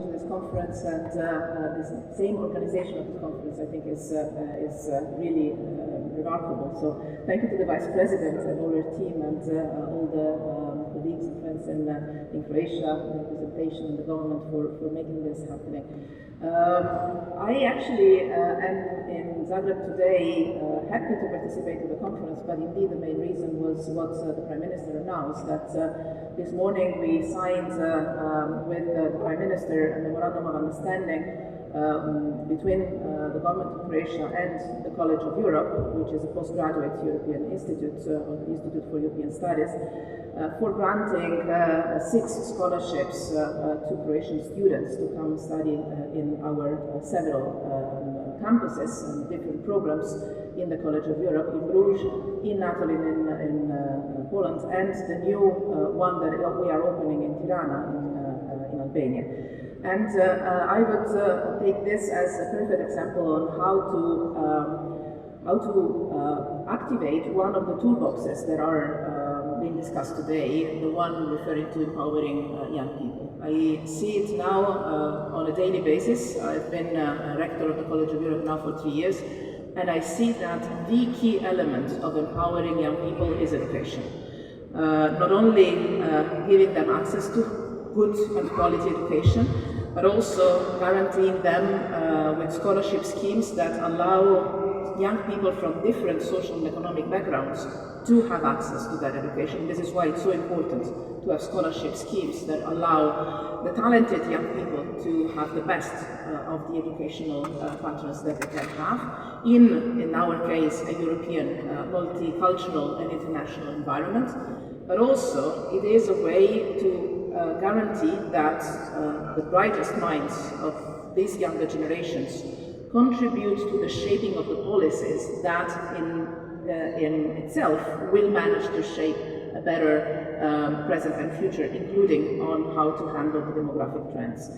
This conference and this same organization of the conference, I think, is really remarkable. So thank you to the Vice President and all your team and all the colleagues and friends in Croatia, the representation and the government for making this happening. I actually am in Zagreb today, happy to participate in the conference, but indeed the main reason was what the Prime Minister announced, that this morning we signed with the Prime Minister a memorandum of understanding between the government of Croatia and the College of Europe, which is a postgraduate European institute, or the Institute for European Studies, for granting 6 scholarships to Croatian students to come study in our several campuses and different programs in the College of Europe, in Bruges, in Natolin in Poland, and the new one that we are opening in Tirana in Albania. And I would take this as a perfect example on how to activate one of the toolboxes that are being discussed today, the one referring to empowering young people. I see it now on a daily basis. I've been rector of the College of Europe now for 3 years, and I see that the key element of empowering young people is education. Not only giving them access to good and quality education, but also guaranteeing them with scholarship schemes that allow young people from different social and economic backgrounds to have access to that education. This is why it's so important to have scholarship schemes that allow the talented young people to have the best of the educational patterns that they can have in our case, a European multicultural and international environment. But also, it is a way to guarantee that the brightest minds of these younger generations contribute to the shaping of the policies that in itself will manage to shape a better present and future, including on how to handle the demographic trends.